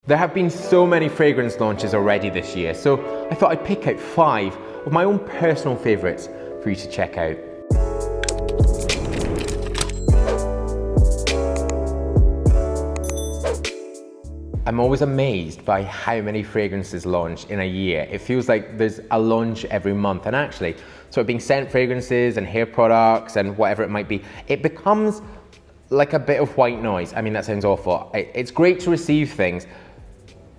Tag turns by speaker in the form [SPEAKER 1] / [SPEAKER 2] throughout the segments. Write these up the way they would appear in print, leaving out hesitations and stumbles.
[SPEAKER 1] There have been so many fragrance launches already this year, so I thought I'd pick out 5 of my own personal favourites for you to check out. I'm always amazed by how many fragrances launch in a year. It feels like there's a launch every month, and actually, sort of being scent fragrances and hair products and whatever it might be, it becomes like a bit of white noise. I mean, that sounds awful. It's great to receive things,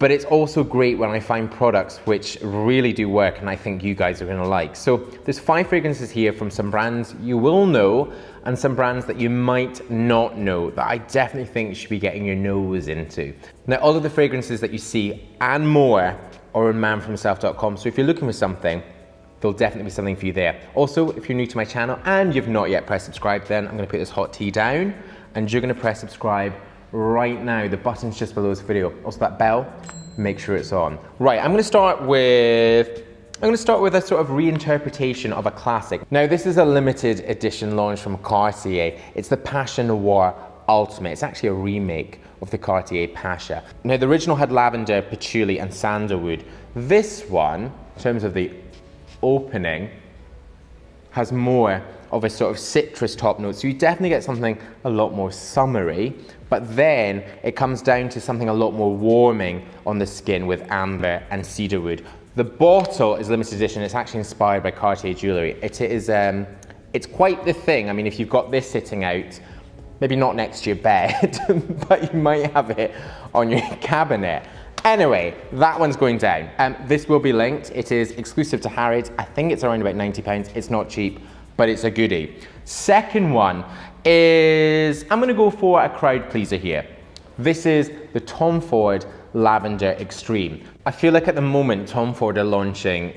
[SPEAKER 1] but it's also great when I find products which really do work and I think you guys are gonna like. So there's 5 fragrances here from some brands you will know and some brands that you might not know that I definitely think you should be getting your nose into. Now, all of the fragrances that you see and more are on manforhimself.com. So if you're looking for something, there'll definitely be something for you there. Also, if you're new to my channel and you've not yet pressed subscribe, then I'm gonna put this hot tea down and you're gonna press subscribe right now. The button's just below this video. Also that bell, make sure it's on. Right, I'm gonna start with a sort of reinterpretation of a classic. Now, this is a limited edition launch from Cartier. It's the Passion Noir Ultimate. It's actually a remake of the Cartier Pasha. Now, the original had lavender, patchouli, and sandalwood. This one, in terms of the opening, has more of a sort of citrus top note. So you definitely get something a lot more summery, but then it comes down to something a lot more warming on the skin with amber and cedarwood. The bottle is limited edition. It's actually inspired by Cartier jewelry. It is, it's quite the thing. I mean, if you've got this sitting out, maybe not next to your bed, but you might have it on your cabinet. Anyway, that one's going down. This will be linked. It is exclusive to Harrods. I think it's around about £90. It's not cheap, but it's a goodie. Second one is, I'm gonna go for a crowd pleaser here. This is the Tom Ford Lavender Extreme. I feel like at the moment, Tom Ford are launching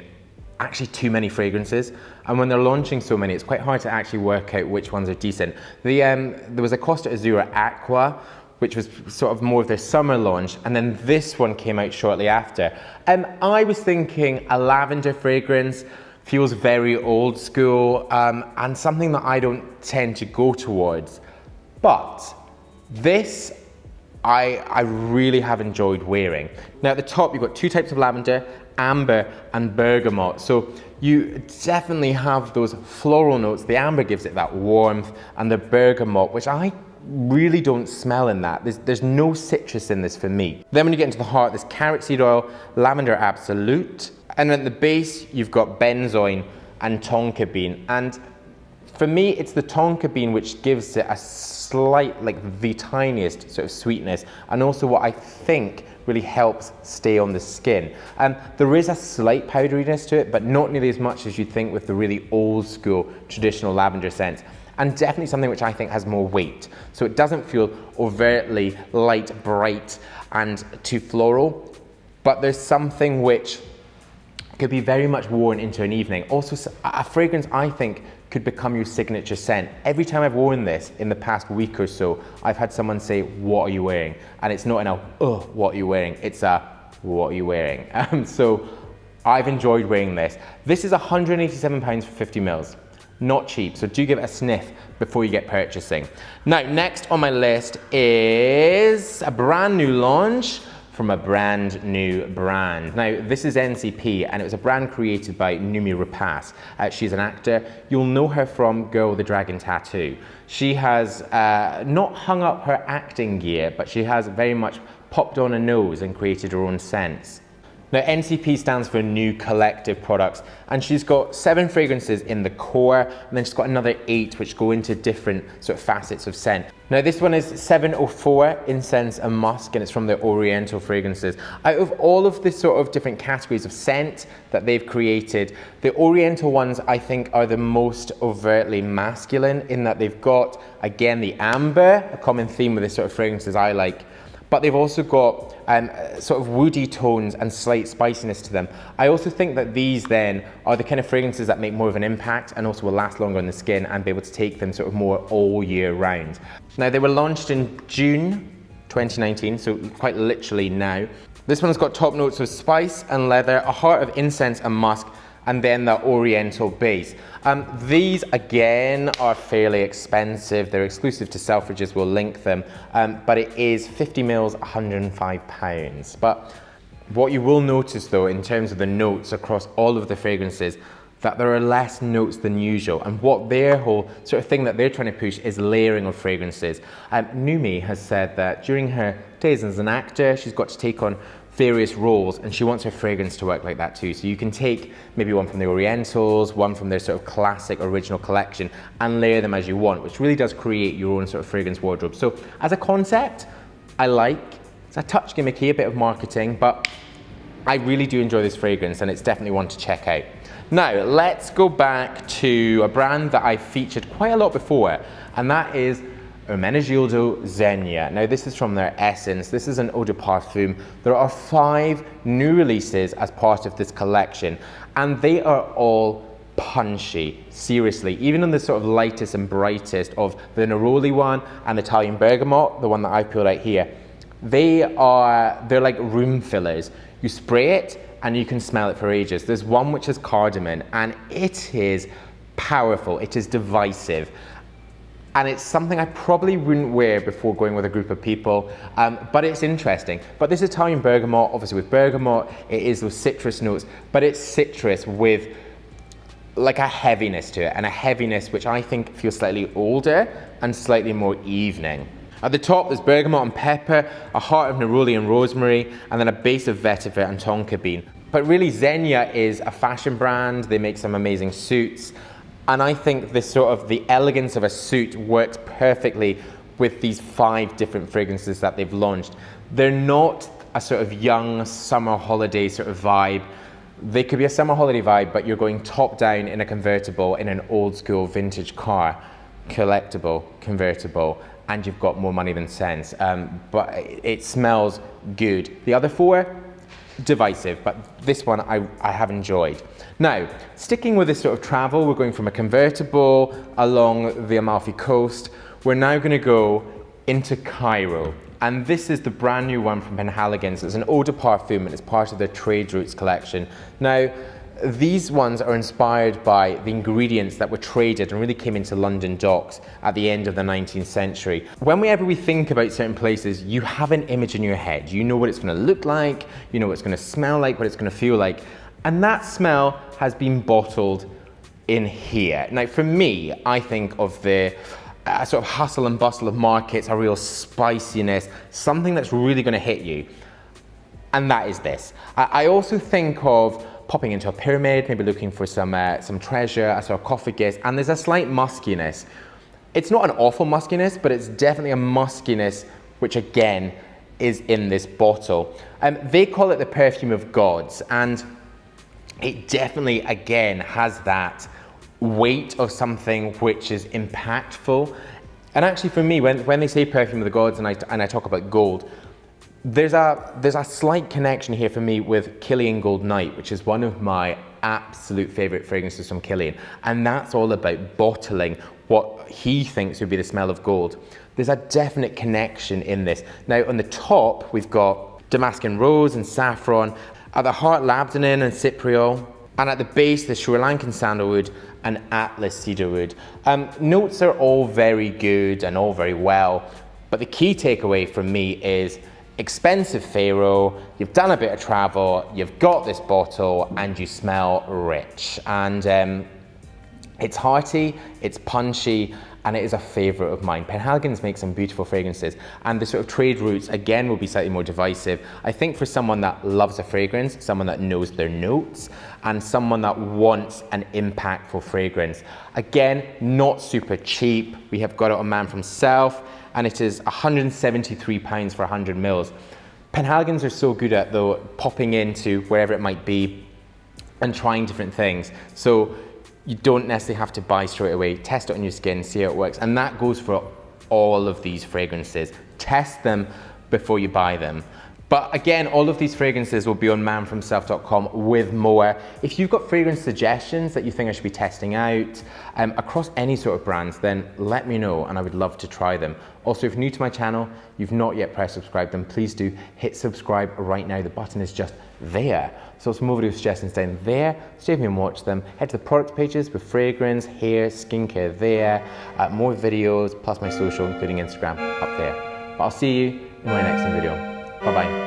[SPEAKER 1] actually too many fragrances, and when they're launching so many, it's quite hard to actually work out which ones are decent. There was a Costa Azzurra Aqua, which was sort of more of their summer launch, and then this one came out shortly after. I was thinking a lavender fragrance, feels very old school, and something that I don't tend to go towards. But this, I really have enjoyed wearing. Now at the top, you've got 2 types of lavender, amber and bergamot. So you definitely have those floral notes. The amber gives it that warmth, and the bergamot, which I really don't smell in that. There's no citrus in this for me. Then when you get into the heart, there's carrot seed oil, lavender absolute, and then at the base, you've got benzoin and tonka bean. And for me, it's the tonka bean which gives it a slight, like the tiniest sort of sweetness, and also what I think really helps stay on the skin. There is a slight powderiness to it, but not nearly as much as you'd think with the really old school traditional lavender scents. And definitely something which I think has more weight. So it doesn't feel overtly light, bright, and too floral, but there's something which could be very much worn into an evening. Also, a fragrance I think could become your signature scent. Every time I've worn this in the past week or so, I've had someone say, "What are you wearing?" And it's not an "oh, what are you wearing?" It's a "what are you wearing?" So I've enjoyed wearing this. This is £187 for 50 mils. Not cheap, so do give it a sniff before you get purchasing. Now, next on my list is a brand new launch from a brand new brand. Now, this is NCP, and it was a brand created by Noomi Rapace. She's an actor. You'll know her from Girl with the Dragon Tattoo. She has not hung up her acting gear, but she has very much popped on a nose and created her own scents. Now, NCP stands for New Collective Products, and she's got 7 fragrances in the core, and then she's got another 8 which go into different sort of facets of scent. Now, this one is 704 Incense and Musk, and it's from their Oriental fragrances. Out of all of the sort of different categories of scent that they've created, the Oriental ones I think are the most overtly masculine in that they've got, again, the amber, a common theme with the sort of fragrances I like, but they've also got sort of woody tones and slight spiciness to them. I also think that these then are the kind of fragrances that make more of an impact and also will last longer on the skin and be able to take them sort of more all year round. Now, they were launched in June 2019, so quite literally now. This one's got top notes of spice and leather, a heart of incense and musk, and then the oriental base. These again are fairly expensive. They're exclusive to Selfridges, we'll link them, but it is 50 mils, £105. But what you will notice though, in terms of the notes across all of the fragrances, that there are less notes than usual. And what their whole sort of thing that they're trying to push is layering of fragrances. Numi has said that during her days as an actor, she's got to take on various roles and she wants her fragrance to work like that too. So you can take maybe one from the Orientals, one from their sort of classic original collection and layer them as you want, which really does create your own sort of fragrance wardrobe. So as a concept, I like, it's a touch gimmicky, a bit of marketing, but I really do enjoy this fragrance and it's definitely one to check out. Now, let's go back to a brand that I featured quite a lot before, and that is Ermenegildo Zegna. Now, this is from their Essence. This is an eau de parfum. There are 5 new releases as part of this collection, and they are all punchy, seriously. Even on the sort of lightest and brightest of the Neroli one and the Italian Bergamot, the one that I've pulled out here, they're like room fillers. You spray it, and you can smell it for ages. There's one which is cardamom, and it is powerful, it is divisive. And it's something I probably wouldn't wear before going with a group of people, but it's interesting. But this Italian Bergamot, obviously with bergamot, it is those citrus notes, but it's citrus with like a heaviness to it, and a heaviness which I think feels slightly older and slightly more evening. At the top, there's bergamot and pepper, a heart of neroli and rosemary, and then a base of vetiver and tonka bean. But really, Zegna is a fashion brand. They make some amazing suits. And I think this sort of, the elegance of a suit works perfectly with these 5 different fragrances that they've launched. They're not a sort of young summer holiday sort of vibe. They could be a summer holiday vibe, but you're going top down in a convertible in an old school vintage car, collectible, convertible, and you've got more money than sense, but it smells good. The other 4, divisive, but this one I have enjoyed. Now, sticking with this sort of travel, we're going from a convertible along the Amalfi Coast. We're now going to go into Cairo, and this is the brand new one from Penhaligon's. It's an eau de parfum, and it's part of their Trade Routes collection. Now, these ones are inspired by the ingredients that were traded and really came into London docks at the end of the 19th century. Whenever we think about certain places, you have an image in your head. You know what it's going to look like, you know what it's going to smell like, what it's going to feel like. And that smell has been bottled in here. Now, for me, I think of the sort of hustle and bustle of markets, a real spiciness, something that's really going to hit you. And that is this. I also think of popping into a pyramid, maybe looking for some treasure, a sarcophagus, and there's a slight muskiness. It's not an awful muskiness, but it's definitely a muskiness which again is in this bottle. They call it the perfume of gods, and it definitely again has that weight of something which is impactful. And actually for me, when they say perfume of the gods and I talk about gold, there's a slight connection here for me with Kilian Gold Night, which is one of my absolute favorite fragrances from Kilian. And that's all about bottling what he thinks would be the smell of gold. There's a definite connection in this. Now on the top, we've got Damascus rose and saffron. At the heart, labdanum and cypriol. And at the base, the Sri Lankan sandalwood and Atlas cedarwood. Notes are all very good and all very well. But the key takeaway from me is expensive Pharaoh, you've done a bit of travel, you've got this bottle, and you smell rich. And it's hearty, it's punchy, and it is a favorite of mine. Penhaligon's makes some beautiful fragrances, and the sort of trade routes, again, will be slightly more divisive. I think for someone that loves a fragrance, someone that knows their notes, and someone that wants an impactful fragrance. Again, not super cheap. We have got it on Man From Self, and it is £173 for 100 mils. Penhaligon's are so good at, though, popping into wherever it might be and trying different things. So you don't necessarily have to buy straight away. Test it on your skin, see how it works. And that goes for all of these fragrances. Test them before you buy them. But again, all of these fragrances will be on manfromself.com with more. If you've got fragrance suggestions that you think I should be testing out across any sort of brands, then let me know and I would love to try them. Also, if you're new to my channel, you've not yet pressed subscribe, then please do hit subscribe right now. The button is just there. So some more video suggestions down there. Stay with me and watch them. Head to the product pages with fragrance, hair, skincare there. More videos, plus my social, including Instagram, up there. But I'll see you in my next video. Bye-bye.